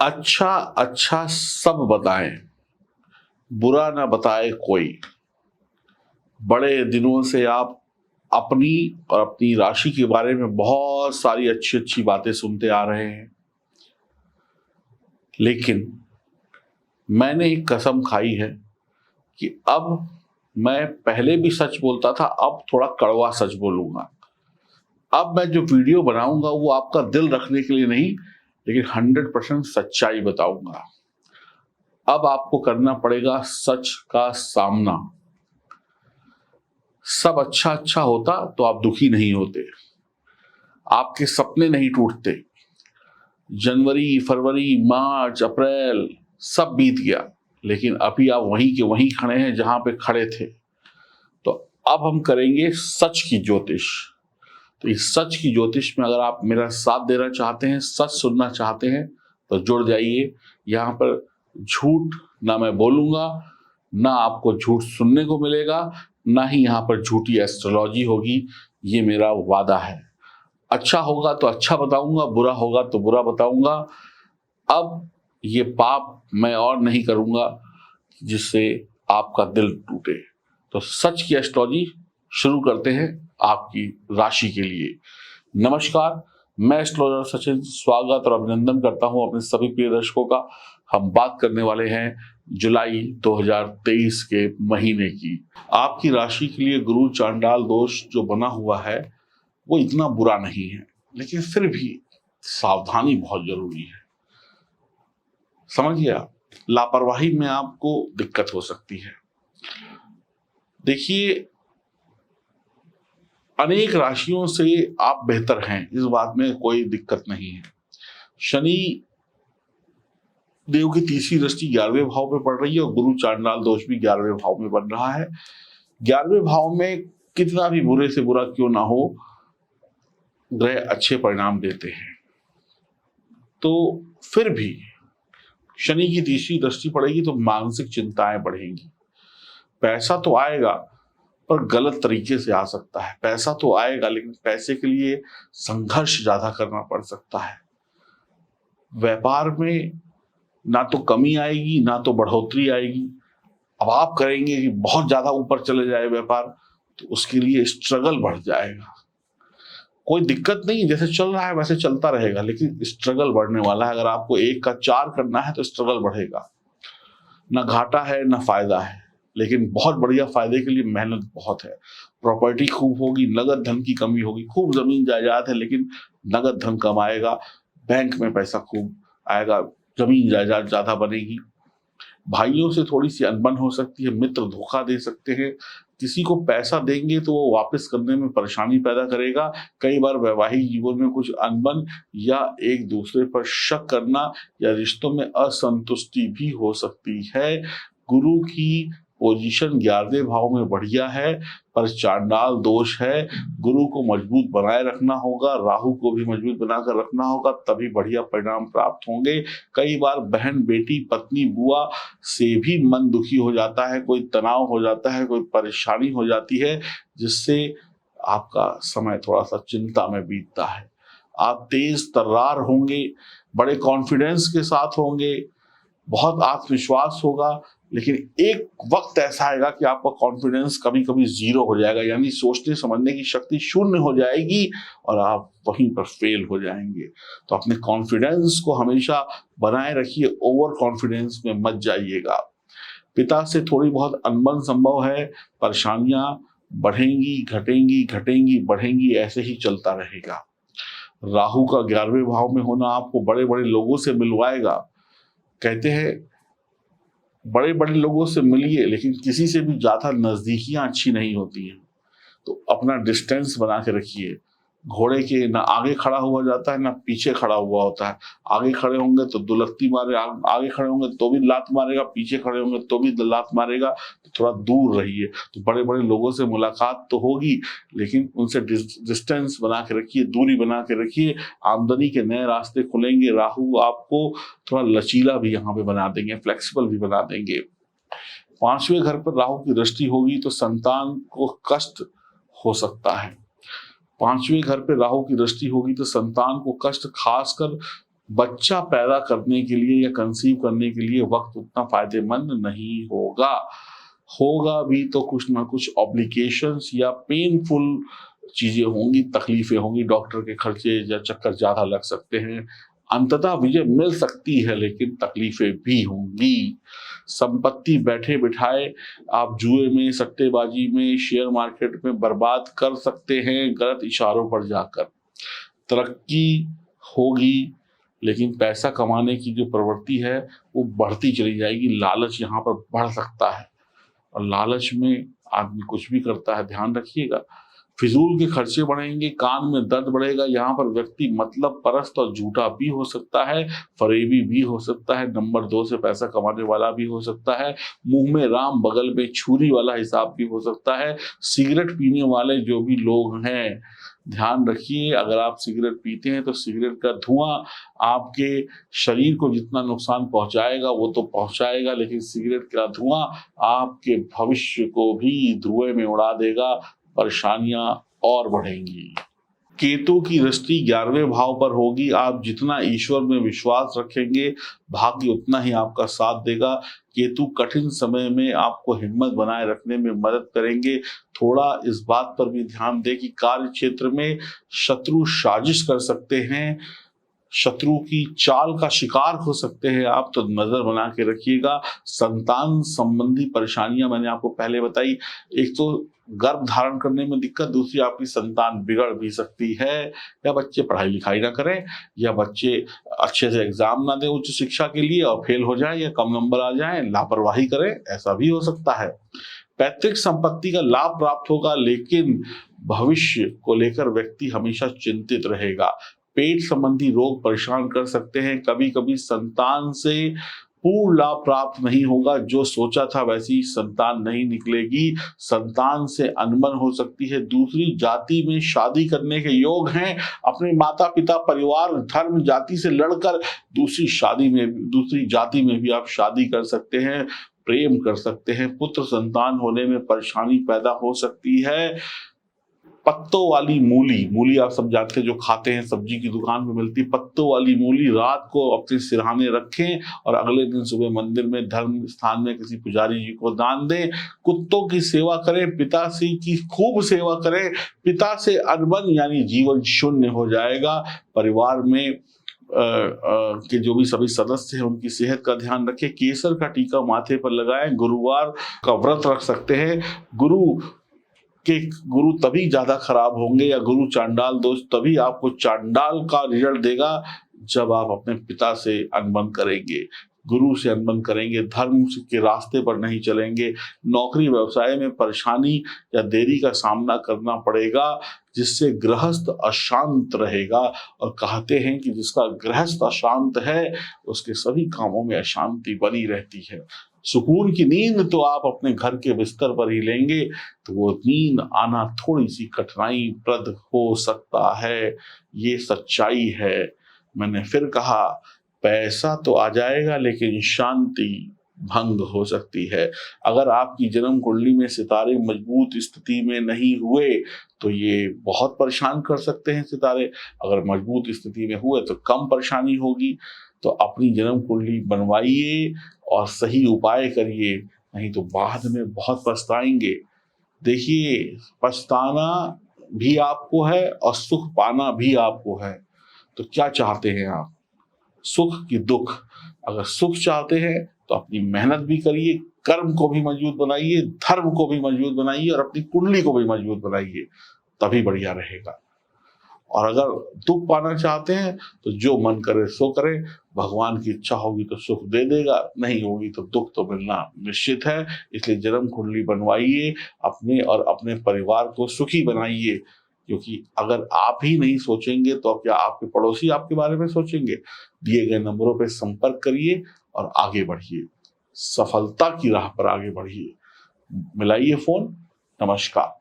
अच्छा अच्छा सब बताएं, बुरा ना बताए कोई। बड़े दिनों से आप अपनी और अपनी राशि के बारे में बहुत सारी अच्छी अच्छी बातें सुनते आ रहे हैं, लेकिन मैंने एक कसम खाई है कि अब मैं पहले भी सच बोलता था, अब थोड़ा कड़वा सच बोलूंगा। अब मैं जो वीडियो बनाऊंगा वो आपका दिल रखने के लिए नहीं, लेकिन 100% सच्चाई बताऊंगा। अब आपको करना पड़ेगा सच का सामना। सब अच्छा अच्छा होता तो आप दुखी नहीं होते, आपके सपने नहीं टूटते। जनवरी, फरवरी, मार्च, अप्रैल सब बीत गया, लेकिन अभी आप वहीं के वहीं खड़े हैं जहां पे खड़े थे। तो अब हम करेंगे सच की ज्योतिष। तो इस सच की ज्योतिष में अगर आप मेरा साथ देना चाहते हैं, सच सुनना चाहते हैं, तो जुड़ जाइए। यहाँ पर झूठ ना मैं बोलूंगा, ना आपको झूठ सुनने को मिलेगा, ना ही यहाँ पर झूठी एस्ट्रोलॉजी होगी। ये मेरा वादा है। अच्छा होगा तो अच्छा बताऊंगा, बुरा होगा तो बुरा बताऊंगा। अब ये पाप मैं और नहीं करूंगा जिससे आपका दिल टूटे। तो सच की एस्ट्रोलॉजी शुरू करते हैं आपकी राशि के लिए। नमस्कार, मैं एस्ट्रोलॉजर सचिन स्वागत और अभिनंदन करता हूं अपने सभी प्रिय दर्शकों का। हम बात करने वाले हैं जुलाई 2023 के महीने की। आपकी राशि के लिए गुरु चांडाल दोष जो बना हुआ है वो इतना बुरा नहीं है, लेकिन फिर भी सावधानी बहुत जरूरी है। समझ गया? लापरवाही में आपको दिक्कत हो सकती है। देखिए, अनेक राशियों से आप बेहतर हैं, इस बात में कोई दिक्कत नहीं है। शनि देव की तीसरी दृष्टि 11वें भाव में पड़ रही है और गुरु चांडाल दोष भी 11वें भाव में बन रहा है। 11वें भाव में कितना भी बुरे से बुरा क्यों ना हो, ग्रह अच्छे परिणाम देते हैं। तो फिर भी शनि की तीसरी दृष्टि पड़ेगी तो मानसिक चिंताएं बढ़ेंगी। पैसा तो आएगा पर गलत तरीके से आ सकता है। पैसा तो आएगा लेकिन पैसे के लिए संघर्ष ज्यादा करना पड़ सकता है। व्यापार में ना तो कमी आएगी ना तो बढ़ोतरी आएगी। अब आप करेंगे कि बहुत ज्यादा ऊपर चले जाए व्यापार, तो उसके लिए स्ट्रगल बढ़ जाएगा। कोई दिक्कत नहीं, जैसे चल रहा है वैसे चलता रहेगा, लेकिन स्ट्रगल बढ़ने वाला है। अगर आपको 1 का 4 करना है तो स्ट्रगल बढ़ेगा। ना घाटा है ना फायदा है, लेकिन बहुत बढ़िया फायदे के लिए मेहनत बहुत है। प्रॉपर्टी खूब होगी, नगद धन की कमी होगी। खूब जमीन जायदाद है लेकिन नगद धन कम आएगा। बैंक में पैसा खूब आएगा, जमीन जायदाद ज्यादा बनेगी। भाइयों से थोड़ी सी अनबन हो सकती है, मित्र धोखा दे सकते हैं। किसी को पैसा देंगे तो वो वापस करने में परेशानी पैदा करेगा। कई बार वैवाहिक जीवन में कुछ अनबन या एक दूसरे पर शक करना या रिश्तों में असंतुष्टि भी हो सकती है। गुरु की पोजीशन 11वें भाव में बढ़िया है, पर चांडाल दोष है। गुरु को मजबूत बनाए रखना होगा, राहु को भी मजबूत बनाकर रखना होगा, तभी बढ़िया परिणाम प्राप्त होंगे। कई बार बहन, बेटी, पत्नी, बुआ से भी मन दुखी हो जाता है, कोई तनाव हो जाता है, कोई परेशानी हो जाती है, जिससे आपका समय थोड़ा सा चिंता में बीतता है। आप तेज तर्रार होंगे, बड़े कॉन्फिडेंस के साथ होंगे, बहुत आत्मविश्वास होगा, लेकिन एक वक्त ऐसा आएगा कि आपका कॉन्फिडेंस कभी कभी जीरो हो जाएगा, यानी सोचने समझने की शक्ति शून्य हो जाएगी और आप वहीं पर फेल हो जाएंगे। तो अपने कॉन्फिडेंस को हमेशा बनाए रखिए, ओवर कॉन्फिडेंस में मत जाइएगा। पिता से थोड़ी बहुत अनबन संभव है, परेशानियां बढ़ेंगी, घटेंगी, घटेंगी, बढ़ेंगी, ऐसे ही चलता रहेगा। राहु का 11वें भाव में होना आपको बड़े बड़े लोगों से मिलवाएगा। कहते हैं बड़े बड़े लोगों से मिलिए, लेकिन किसी से भी ज्यादा नजदीकियां अच्छी नहीं होती हैं। तो अपना डिस्टेंस बना के रखिए। घोड़े के ना आगे खड़ा हुआ जाता है ना पीछे खड़ा हुआ होता है। आगे खड़े होंगे तो दुलत्ती मारे, आगे खड़े होंगे तो भी लात मारेगा, पीछे खड़े होंगे तो भी लात मारेगा। तो थोड़ा दूर रहिए। तो बड़े बड़े लोगों से मुलाकात तो होगी, लेकिन उनसे डिस्टेंस बना के रखिए, दूरी बना के रखिए। आमदनी के नए रास्ते खुलेंगे। राहु आपको थोड़ा लचीला भी यहाँ पे बना देंगे, फ्लेक्सिबल भी बना देंगे। 5वें घर पर राहु की दृष्टि होगी तो संतान को कष्ट हो सकता है। 5वें घर पे राहु की दृष्टि होगी तो संतान को कष्ट, खासकर बच्चा पैदा करने के लिए या कंसीव करने के लिए वक्त उतना फायदेमंद नहीं होगा। होगा भी तो कुछ ना कुछ ऑब्लिगेशंस या पेनफुल चीजें होंगी, तकलीफें होंगी, डॉक्टर के खर्चे या चक्कर ज्यादा लग सकते हैं। अंततः विजय मिल सकती है लेकिन तकलीफें भी होंगी। संपत्ति बैठे बिठाए आप जुए में, सट्टेबाजी में, शेयर मार्केट में बर्बाद कर सकते हैं गलत इशारों पर जाकर। तरक्की होगी लेकिन पैसा कमाने की जो प्रवृत्ति है वो बढ़ती चली जाएगी। लालच यहाँ पर बढ़ सकता है और लालच में आदमी कुछ भी करता है, ध्यान रखिएगा। फिजूल के खर्चे बढ़ेंगे, कान में दर्द बढ़ेगा। यहाँ पर व्यक्ति मतलब परस्त और झूठा भी हो सकता है, फरेबी भी हो सकता है, नंबर 2 से पैसा कमाने वाला भी हो सकता है, मुंह में राम बगल में छुरी वाला हिसाब भी हो सकता है। सिगरेट पीने वाले जो भी लोग हैं, ध्यान रखिए, अगर आप सिगरेट पीते हैं तो सिगरेट का धुआं आपके शरीर को जितना नुकसान पहुंचाएगा वो तो पहुंचाएगा, लेकिन सिगरेट का धुआं आपके भविष्य को भी धुएं में उड़ा देगा, परेशानियां और बढ़ेंगी। केतु की दृष्टि 11वें भाव पर होगी। आप जितना ईश्वर में विश्वास रखेंगे, भाग्य उतना ही आपका साथ देगा। केतु कठिन समय में आपको हिम्मत बनाए रखने में मदद करेंगे। थोड़ा इस बात पर भी ध्यान दें कि कार्य क्षेत्र में शत्रु साजिश कर सकते हैं, शत्रु की चाल का शिकार हो सकते हैं आप, तो नजर बना के रखिएगा। संतान संबंधी परेशानियां मैंने आपको पहले बताई, एक तो गर्भ धारण करने में दिक्कत, दूसरी आपकी संतान बिगड़ भी सकती है, या बच्चे पढ़ाई लिखाई ना करें, या बच्चे अच्छे से एग्जाम ना दें उच्च शिक्षा के लिए और फेल हो जाए या कम नंबर आ जाए, लापरवाही करें, ऐसा भी हो सकता है। पैतृक संपत्ति का लाभ प्राप्त होगा लेकिन भविष्य को लेकर व्यक्ति हमेशा चिंतित रहेगा। पेट संबंधी रोग परेशान कर सकते हैं। कभी कभी संतान से पूर्ण लाभ प्राप्त नहीं होगा, जो सोचा था वैसी संतान नहीं निकलेगी, संतान से अनबन हो सकती है। दूसरी जाति में शादी करने के योग हैं। अपने माता पिता, परिवार, धर्म, जाति से लड़कर दूसरी जाति में भी आप शादी कर सकते हैं, प्रेम कर सकते हैं। पुत्र संतान होने में परेशानी पैदा हो सकती है। पत्तों वाली मूली आप सब जानते हैं, जो खाते हैं, सब्जी की दुकान में मिलती, पत्तों वाली मूली रात को अपने सिरहाने रखें और अगले दिन सुबह मंदिर में, धर्म स्थान में किसी पुजारी जी को दान दें। कुत्तों की सेवा करें, पिताश्री की खूब सेवा करें। पिता से अनबन यानी जीवन शून्य हो जाएगा। परिवार में के जो भी सभी सदस्य हैं उनकी सेहत का ध्यान रखें। केसर का टीका माथे पर लगाएं। गुरुवार का व्रत रख सकते हैं। गुरु तभी ज्यादा खराब होंगे या गुरु चांडाल दोष तभी आपको चांडाल का रिजल्ट देगा जब आप अपने पिता से अनबन करेंगे, गुरु से अनबन करेंगे, धर्म के रास्ते पर नहीं चलेंगे। नौकरी व्यवसाय में परेशानी या देरी का सामना करना पड़ेगा, जिससे गृहस्थ अशांत रहेगा। और कहते हैं कि जिसका गृहस्थ अशांत है उसके सभी कामों में अशांति बनी रहती है। सुकून की नींद तो आप अपने घर के बिस्तर पर ही लेंगे, तो वो नींद आना थोड़ी सी कठिनाई प्रद हो सकता है, ये सच्चाई है। मैंने फिर कहा, पैसा तो आ जाएगा लेकिन शांति भंग हो सकती है। अगर आपकी जन्म कुंडली में सितारे मजबूत स्थिति में नहीं हुए तो ये बहुत परेशान कर सकते हैं सितारे। अगर मजबूत स्थिति में हुए तो कम परेशानी होगी। तो अपनी जन्म कुंडली बनवाइए और सही उपाय करिए, नहीं तो बाद में बहुत पछताएंगे। देखिए, पछताना भी आपको है और सुख पाना भी आपको है। तो क्या चाहते हैं आप, सुख की दुख? अगर सुख चाहते हैं तो अपनी मेहनत भी करिए, कर्म को भी मजबूत बनाइए, धर्म को भी मजबूत बनाइए और अपनी कुंडली को भी मजबूत बनाइए, तभी बढ़िया रहेगा। और अगर दुख पाना चाहते हैं तो जो मन करे सो करें, भगवान की इच्छा होगी तो सुख दे देगा, नहीं होगी तो दुख तो मिलना निश्चित है। इसलिए जन्म कुंडली बनवाइए, अपने और अपने परिवार को सुखी बनाइए, क्योंकि अगर आप ही नहीं सोचेंगे तो क्या आपके पड़ोसी आपके बारे में सोचेंगे? दिए गए नंबरों पर संपर्क करिए और आगे बढ़िए, सफलता की राह पर आगे बढ़िए। मिलाइए फोन। नमस्कार।